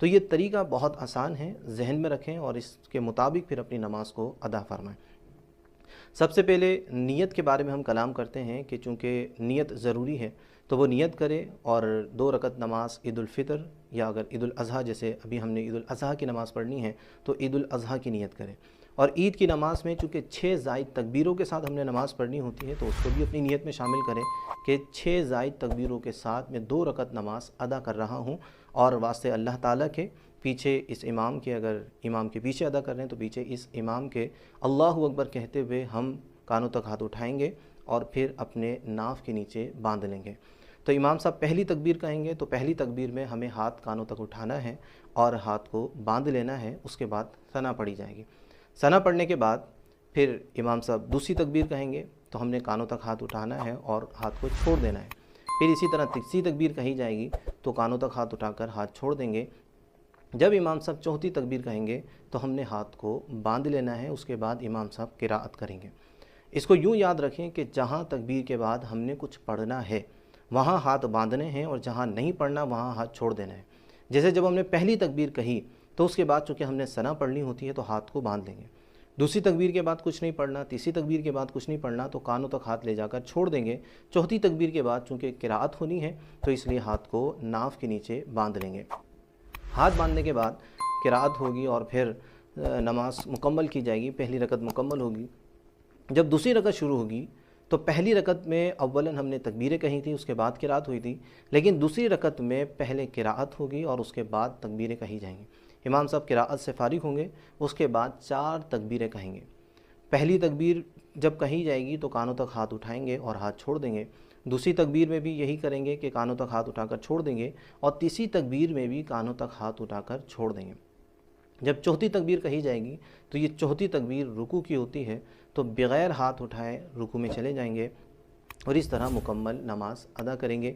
تو یہ طریقہ بہت آسان ہے، ذہن میں رکھیں اور اس کے مطابق پھر اپنی نماز کو ادا فرمائیں۔ سب سے پہلے نیت کے بارے میں ہم کلام کرتے ہیں کہ چونکہ نیت ضروری ہے تو وہ نیت کرے، اور 2 رکعت نماز عید الفطر یا اگر عید الاضحیٰ، جیسے ابھی ہم نے عید الاضحیٰ کی نماز پڑھنی ہے تو عید الاضحیٰ کی نیت کرے، اور عید کی نماز میں چونکہ 6 زائد تکبیروں کے ساتھ ہم نے نماز پڑھنی ہوتی ہے تو اس کو بھی اپنی نیت میں شامل کریں کہ 6 زائد تکبیروں کے ساتھ میں 2 رکعت نماز ادا کر رہا ہوں، اور واسطے اللہ تعالیٰ کے پیچھے اس امام کے، اگر امام کے پیچھے ادا کر رہے ہیں تو پیچھے اس امام کے اللہ اکبر کہتے ہوئے ہم کانوں تک ہاتھ اٹھائیں گے اور پھر اپنے ناف کے نیچے باندھ لیں گے۔ تو امام صاحب پہلی تکبیر کہیں گے تو پہلی تکبیر میں ہمیں ہاتھ کانوں تک اٹھانا ہے اور ہاتھ کو باندھ لینا ہے، اس کے بعد ثنا پڑھی جائے گی۔ ثنا پڑھنے کے بعد پھر امام صاحب دوسری تکبیر کہیں گے تو ہم نے کانوں تک ہاتھ اٹھانا ہے اور ہاتھ کو چھوڑ دینا ہے۔ پھر اسی طرح تیسری تکبیر کہی جائے گی تو کانوں تک ہاتھ اٹھا کر ہاتھ چھوڑ دیں گے۔ جب امام صاحب چوتھی تکبیر کہیں گے تو ہم نے ہاتھ کو باندھ لینا ہے، اس کے بعد امام صاحب قرات کریں گے۔ اس کو یوں یاد رکھیں کہ جہاں تکبیر کے بعد ہم نے کچھ پڑھنا ہے وہاں ہاتھ باندھنے ہیں، اور جہاں نہیں پڑھنا وہاں ہاتھ چھوڑ دینا ہے۔ جیسے جب ہم نے پہلی تکبیر کہی تو اس کے بعد چونکہ ہم نے ثنا پڑھنی ہوتی ہے تو ہاتھ کو باندھ لیں گے۔ دوسری تکبیر کے بعد کچھ نہیں پڑھنا، تیسری تکبیر کے بعد کچھ نہیں پڑھنا تو کانوں تک ہاتھ لے جا کر چھوڑ دیں گے۔ چوتھی تکبیر کے بعد چونکہ قرات ہونی ہے تو اس لیے ہاتھ کو ناف کے نیچے باندھ لیں گے۔ ہاتھ باندھنے کے بعد قرات ہوگی اور پھر نماز مکمل کی جائے گی، پہلی رکعت مکمل ہوگی۔ جب دوسری رکعت شروع ہوگی تو پہلی رکعت میں اولاً ہم نے تکبیریں کہی تھیں، اس کے بعد قرات ہوئی تھی، لیکن دوسری رکعت میں پہلے قرات ہوگی اور اس کے بعد تکبیریں کہی جائیں گی۔ امام صاحب قرات سے فارغ ہوں گے، اس کے بعد 4 تکبیریں کہیں گے۔ پہلی تکبیر جب کہی جائے گی تو کانوں تک ہاتھ اٹھائیں گے اور ہاتھ چھوڑ دیں گے۔ دوسری تکبیر میں بھی یہی کریں گے کہ کانوں تک ہاتھ اٹھا کر چھوڑ دیں گے، اور تیسری تکبیر میں بھی کانوں تک ہاتھ اٹھا کر چھوڑ دیں گے۔ جب چوتھی تکبیر کہی جائے گی تو یہ چوتھی تکبیر رکوع کی ہوتی ہے، تو بغیر ہاتھ اٹھائے رکوع میں چلے جائیں گے اور اس طرح مکمل نماز ادا کریں گے۔